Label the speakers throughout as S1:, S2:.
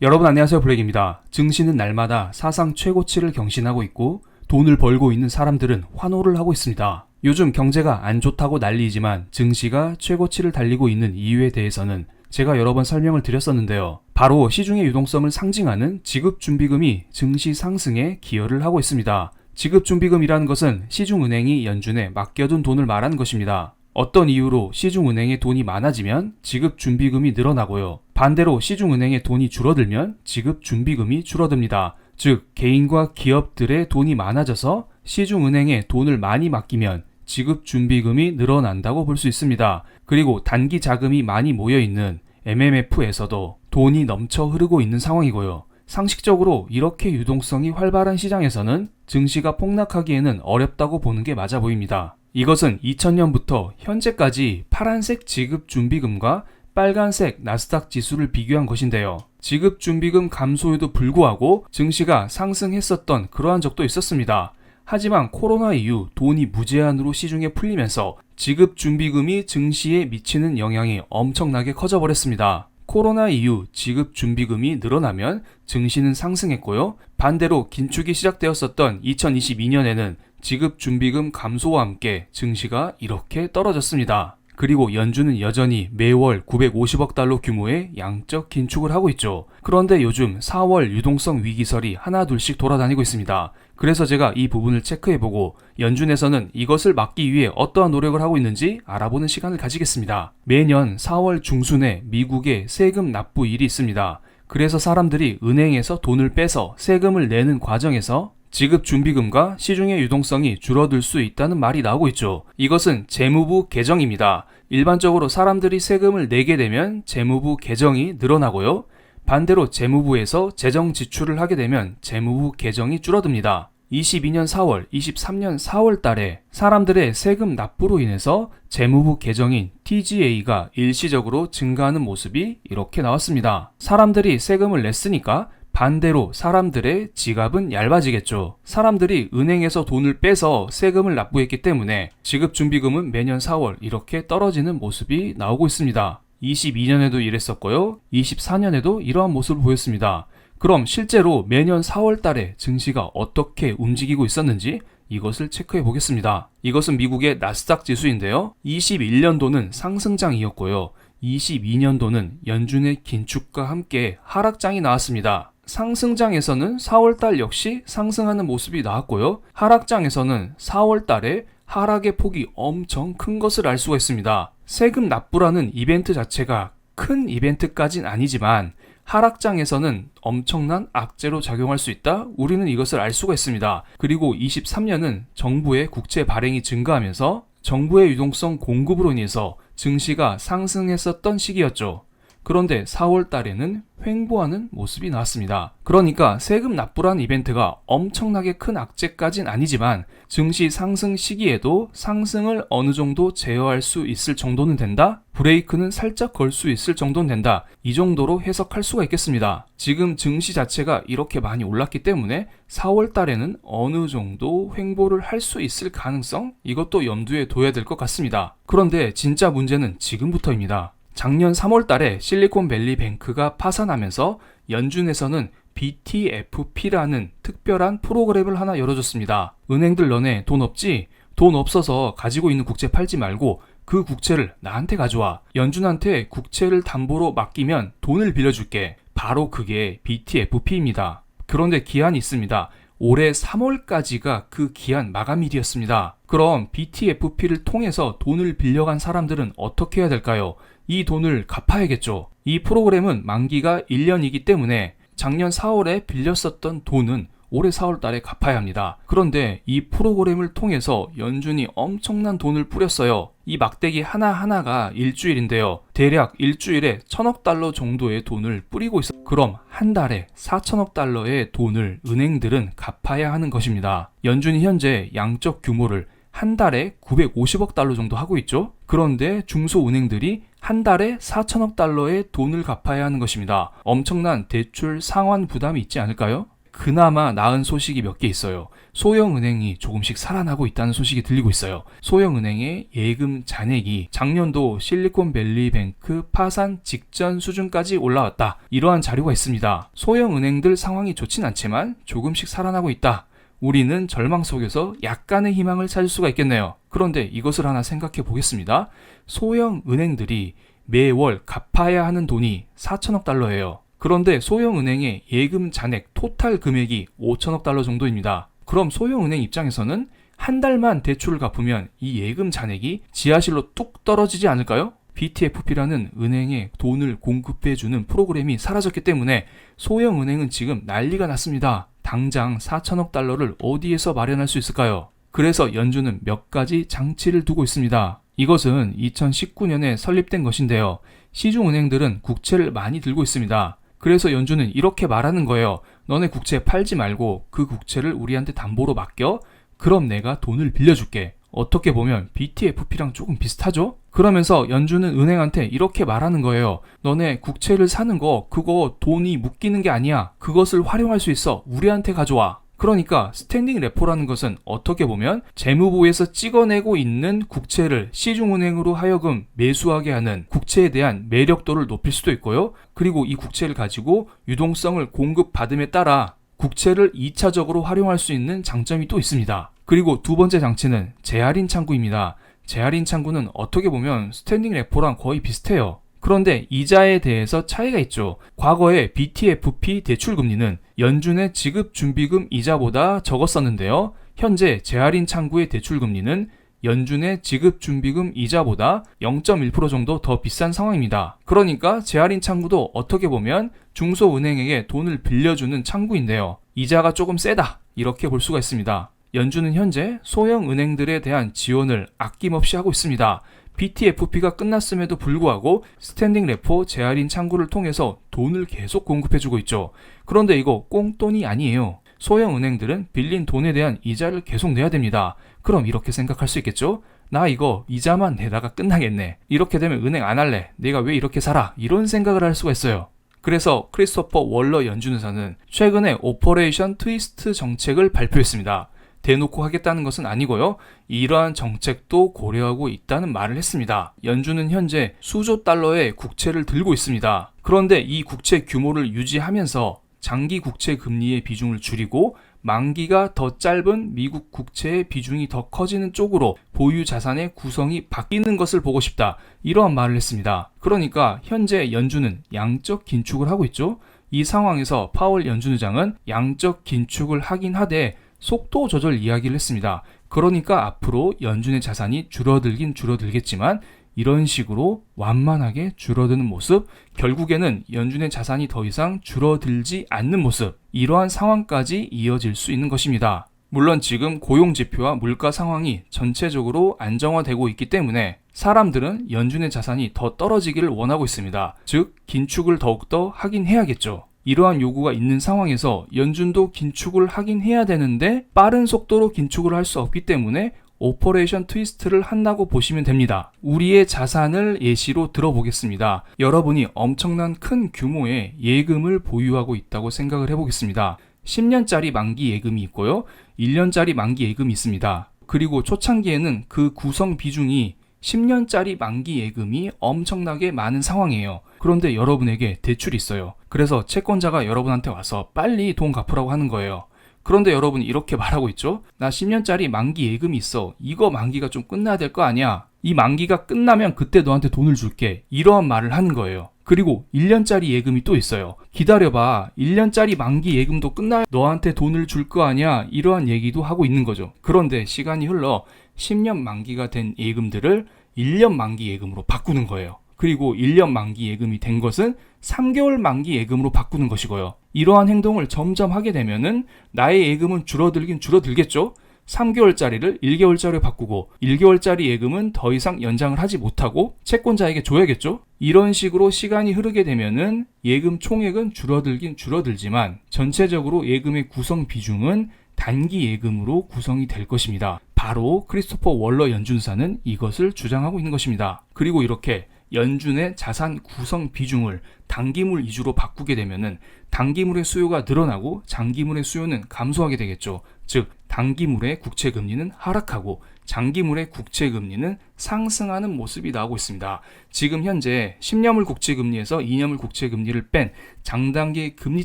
S1: 여러분 안녕하세요, 블랙입니다. 증시는 날마다 사상 최고치를 경신하고 있고 돈을 벌고 있는 사람들은 환호를 하고 있습니다. 요즘 경제가 안 좋다고 난리이지만 증시가 최고치를 달리고 있는 이유에 대해서는 제가 여러 번 설명을 드렸었는데요. 바로 시중의 유동성을 상징하는 지급준비금이 증시 상승에 기여를 하고 있습니다. 지급준비금이라는 것은 시중은행이 연준에 맡겨둔 돈을 말하는 것입니다. 어떤 이유로 시중은행에 돈이 많아지면 지급준비금이 늘어나고요. 반대로 시중은행에 돈이 줄어들면 지급준비금이 줄어듭니다. 즉, 개인과 기업들의 돈이 많아져서 시중은행에 돈을 많이 맡기면 지급준비금이 늘어난다고 볼 수 있습니다. 그리고 단기 자금이 많이 모여있는 MMF에서도 돈이 넘쳐 흐르고 있는 상황이고요. 상식적으로 이렇게 유동성이 활발한 시장에서는 증시가 폭락하기에는 어렵다고 보는 게 맞아 보입니다. 이것은 2000년부터 현재까지 파란색 지급준비금과 빨간색 나스닥 지수를 비교한 것인데요. 지급준비금 감소에도 불구하고 증시가 상승했었던 그러한 적도 있었습니다. 하지만 코로나 이후 돈이 무제한으로 시중에 풀리면서 지급준비금이 증시에 미치는 영향이 엄청나게 커져버렸습니다. 코로나 이후 지급준비금이 늘어나면 증시는 상승했고요. 반대로 긴축이 시작되었었던 2022년에는 지급준비금 감소와 함께 증시가 이렇게 떨어졌습니다. 그리고 연준은 여전히 매월 950억 달러 규모의 양적 긴축을 하고 있죠. 그런데 요즘 4월 유동성 위기설이 하나둘씩 돌아다니고 있습니다. 그래서 제가 이 부분을 체크해보고 연준에서는 이것을 막기 위해 어떠한 노력을 하고 있는지 알아보는 시간을 가지겠습니다. 매년 4월 중순에 미국에 세금 납부일이 있습니다. 그래서 사람들이 은행에서 돈을 빼서 세금을 내는 과정에서 지급준비금과 시중의 유동성이 줄어들 수 있다는 말이 나오고 있죠. 이것은 재무부 개정입니다. 일반적으로 사람들이 세금을 내게 되면 재무부 개정이 늘어나고요. 반대로 재무부에서 재정 지출을 하게 되면 재무부 개정이 줄어듭니다. 22년 4월, 23년 4월 달에 사람들의 세금 납부로 인해서 재무부 개정인 TGA가 일시적으로 증가하는 모습이 이렇게 나왔습니다. 사람들이 세금을 냈으니까 반대로 사람들의 지갑은 얇아지겠죠. 사람들이 은행에서 돈을 빼서 세금을 납부했기 때문에 지급준비금은 매년 4월 이렇게 떨어지는 모습이 나오고 있습니다. 22년에도 이랬었고요. 24년에도 이러한 모습을 보였습니다. 그럼 실제로 매년 4월 달에 증시가 어떻게 움직이고 있었는지 이것을 체크해 보겠습니다. 이것은 미국의 나스닥 지수인데요. 21년도는 상승장이었고요. 22년도는 연준의 긴축과 함께 하락장이 나왔습니다. 상승장에서는 4월달 역시 상승하는 모습이 나왔고요. 하락장에서는 4월달에 하락의 폭이 엄청 큰 것을 알 수가 있습니다. 세금 납부라는 이벤트 자체가 큰 이벤트까진 아니지만 하락장에서는 엄청난 악재로 작용할 수 있다? 우리는 이것을 알 수가 있습니다. 그리고 23년은 정부의 국채 발행이 증가하면서 정부의 유동성 공급으로 인해서 증시가 상승했었던 시기였죠. 그런데 4월 달에는 횡보하는 모습이 나왔습니다. 그러니까 세금 납부란 이벤트가 엄청나게 큰 악재까진 아니지만 증시 상승 시기에도 상승을 어느 정도 제어할 수 있을 정도는 된다? 브레이크는 살짝 걸 수 있을 정도는 된다. 이 정도로 해석할 수가 있겠습니다. 지금 증시 자체가 이렇게 많이 올랐기 때문에 4월 달에는 어느 정도 횡보를 할 수 있을 가능성? 이것도 염두에 둬야 될 것 같습니다. 그런데 진짜 문제는 지금부터입니다. 작년 3월 달에 실리콘밸리 뱅크가 파산하면서 연준에서는 BTFP라는 특별한 프로그램을 하나 열어줬습니다. 은행들 너네 돈 없지? 돈 없어서 가지고 있는 국채 팔지 말고 그 국채를 나한테 가져와. 연준한테 국채를 담보로 맡기면 돈을 빌려줄게. 바로 그게 BTFP입니다. 그런데 기한이 있습니다. 올해 3월까지가 그 기한 마감일이었습니다. 그럼 BTFP를 통해서 돈을 빌려간 사람들은 어떻게 해야 될까요? 이 돈을 갚아야겠죠. 이 프로그램은 만기가 1년이기 때문에 작년 4월에 빌렸었던 돈은 올해 4월 달에 갚아야 합니다. 그런데 이 프로그램을 통해서 연준이 엄청난 돈을 뿌렸어요. 이 막대기 하나하나가 일주일인데요. 대략 일주일에 1000억 달러 정도의 돈을 뿌리고 있어요. 그럼 한 달에 4000억 달러의 돈을 은행들은 갚아야 하는 것입니다. 연준이 현재 양적 규모를 한 달에 950억 달러 정도 하고 있죠. 그런데 중소은행들이 한 달에 4천억 달러의 돈을 갚아야 하는 것입니다. 엄청난 대출 상환 부담이 있지 않을까요? 그나마 나은 소식이 몇 개 있어요. 소형은행이 조금씩 살아나고 있다는 소식이 들리고 있어요. 소형은행의 예금 잔액이 작년도 실리콘밸리뱅크 파산 직전 수준까지 올라왔다. 이러한 자료가 있습니다. 소형은행들 상황이 좋진 않지만 조금씩 살아나고 있다. 우리는 절망 속에서 약간의 희망을 찾을 수가 있겠네요. 그런데 이것을 하나 생각해 보겠습니다. 소형은행들이 매월 갚아야 하는 돈이 4천억 달러예요. 그런데 소형은행의 예금 잔액 토탈 금액이 5천억 달러 정도입니다. 그럼 소형은행 입장에서는 한 달만 대출을 갚으면 이 예금 잔액이 지하실로 뚝 떨어지지 않을까요? BTFP라는 은행에 돈을 공급해주는 프로그램이 사라졌기 때문에 소형은행은 지금 난리가 났습니다. 당장 4천억 달러를 어디에서 마련할 수 있을까요? 그래서 연준은 몇 가지 장치를 두고 있습니다. 이것은 2019년에 설립된 것인데요. 시중은행들은 국채를 많이 들고 있습니다. 그래서 연준은 이렇게 말하는 거예요. 너네 국채 팔지 말고 그 국채를 우리한테 담보로 맡겨? 그럼 내가 돈을 빌려줄게. 어떻게 보면 BTFP랑 조금 비슷하죠? 그러면서 연준은 은행한테 이렇게 말하는 거예요. 너네 국채를 사는 거 그거 돈이 묶이는 게 아니야. 그것을 활용할 수 있어. 우리한테 가져와. 그러니까 스탠딩 레포라는 것은 어떻게 보면 재무부에서 찍어내고 있는 국채를 시중은행으로 하여금 매수하게 하는 국채에 대한 매력도를 높일 수도 있고요. 그리고 이 국채를 가지고 유동성을 공급받음에 따라 국채를 2차적으로 활용할 수 있는 장점이 또 있습니다. 그리고 두 번째 장치는 재할인 창구입니다. 재할인 창구는 어떻게 보면 스탠딩 레포랑 거의 비슷해요. 그런데 이자에 대해서 차이가 있죠. 과거에 BTFP 대출금리는 연준의 지급준비금 이자보다 적었었는데요. 현재 재할인 창구의 대출금리는 연준의 지급준비금 이자보다 0.1% 정도 더 비싼 상황입니다. 그러니까 재할인 창구도 어떻게 보면 중소은행에게 돈을 빌려주는 창구인데요. 이자가 조금 세다 이렇게 볼 수가 있습니다. 연준은 현재 소형 은행들에 대한 지원을 아낌없이 하고 있습니다. BTFP가 끝났음에도 불구하고 스탠딩 레포 재할인 창구를 통해서 돈을 계속 공급해주고 있죠. 그런데 이거 꽁돈이 아니에요. 소형 은행들은 빌린 돈에 대한 이자를 계속 내야 됩니다. 그럼 이렇게 생각할 수 있겠죠? 나 이거 이자만 내다가 끝나겠네. 이렇게 되면 은행 안 할래. 내가 왜 이렇게 살아? 이런 생각을 할 수가 있어요. 그래서 크리스토퍼 월러 연준의사는 최근에 오퍼레이션 트위스트 정책을 발표했습니다. 대놓고 하겠다는 것은 아니고요. 이러한 정책도 고려하고 있다는 말을 했습니다. 연준은 현재 수조 달러의 국채를 들고 있습니다. 그런데 이 국채 규모를 유지하면서 장기 국채 금리의 비중을 줄이고 만기가 더 짧은 미국 국채의 비중이 더 커지는 쪽으로 보유 자산의 구성이 바뀌는 것을 보고 싶다. 이러한 말을 했습니다. 그러니까 현재 연준은 양적 긴축을 하고 있죠. 이 상황에서 파월 연준 의장은 양적 긴축을 하긴 하되 속도 조절 이야기를 했습니다. 그러니까 앞으로 연준의 자산이 줄어들긴 줄어들겠지만 이런 식으로 완만하게 줄어드는 모습, 결국에는 연준의 자산이 더 이상 줄어들지 않는 모습, 이러한 상황까지 이어질 수 있는 것입니다. 물론 지금 고용지표와 물가 상황이 전체적으로 안정화되고 있기 때문에 사람들은 연준의 자산이 더 떨어지기를 원하고 있습니다. 즉, 긴축을 더욱더 하긴 해야겠죠. 이러한 요구가 있는 상황에서 연준도 긴축을 하긴 해야 되는데 빠른 속도로 긴축을 할 수 없기 때문에 오퍼레이션 트위스트를 한다고 보시면 됩니다. 우리의 자산을 예시로 들어보겠습니다. 여러분이 엄청난 큰 규모의 예금을 보유하고 있다고 생각을 해보겠습니다. 10년짜리 만기 예금이 있고요. 1년짜리 만기 예금이 있습니다. 그리고 초창기에는 그 구성 비중이 10년짜리 만기 예금이 엄청나게 많은 상황이에요. 그런데 여러분에게 대출이 있어요. 그래서 채권자가 여러분한테 와서 빨리 돈 갚으라고 하는 거예요. 그런데 여러분이 이렇게 말하고 있죠. 나 10년짜리 만기 예금이 있어. 이거 만기가 좀 끝나야 될 거 아니야. 이 만기가 끝나면 그때 너한테 돈을 줄게. 이러한 말을 하는 거예요. 그리고 1년짜리 예금이 또 있어요. 기다려봐. 1년짜리 만기 예금도 끝나야 너한테 돈을 줄 거 아니야. 이러한 얘기도 하고 있는 거죠. 그런데 시간이 흘러 10년 만기가 된 예금들을 1년 만기 예금으로 바꾸는 거예요. 그리고 1년 만기 예금이 된 것은 3개월 만기 예금으로 바꾸는 것이고요. 이러한 행동을 점점 하게 되면은 나의 예금은 줄어들긴 줄어들겠죠? 3개월짜리를 1개월짜리로 바꾸고 1개월짜리 예금은 더 이상 연장을 하지 못하고 채권자에게 줘야겠죠? 이런 식으로 시간이 흐르게 되면은 예금 총액은 줄어들긴 줄어들지만 전체적으로 예금의 구성 비중은 단기 예금으로 구성이 될 것입니다. 바로 크리스토퍼 월러 연준사는 이것을 주장하고 있는 것입니다. 그리고 이렇게 연준의 자산 구성 비중을 단기물 위주로 바꾸게 되면은 단기물의 수요가 늘어나고 장기물의 수요는 감소하게 되겠죠. 즉 단기물의 국채 금리는 하락하고 장기물의 국채 금리는 상승하는 모습이 나오고 있습니다. 지금 현재 10년물 국채 금리에서 2년물 국채 금리를 뺀 장단기 금리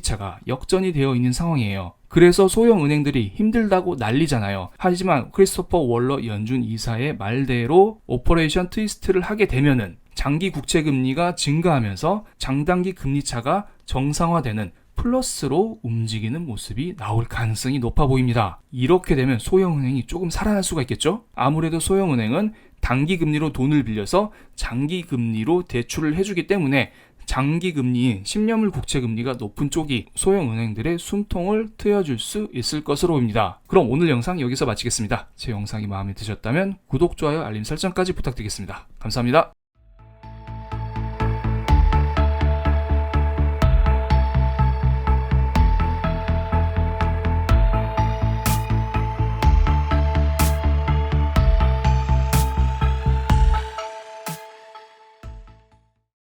S1: 차가 역전이 되어 있는 상황이에요. 그래서 소형 은행들이 힘들다고 난리잖아요. 하지만 크리스토퍼 월러 연준 이사의 말대로 오퍼레이션 트위스트를 하게 되면은 장기 국채 금리가 증가하면서 장단기 금리 차가 정상화되는 플러스로 움직이는 모습이 나올 가능성이 높아 보입니다. 이렇게 되면 소형은행이 조금 살아날 수가 있겠죠? 아무래도 소형은행은 단기 금리로 돈을 빌려서 장기 금리로 대출을 해주기 때문에 장기 금리인 10년물 국채 금리가 높은 쪽이 소형은행들의 숨통을 트여줄 수 있을 것으로 보입니다. 그럼 오늘 영상 여기서 마치겠습니다. 제 영상이 마음에 드셨다면 구독, 좋아요, 알림 설정까지 부탁드리겠습니다. 감사합니다.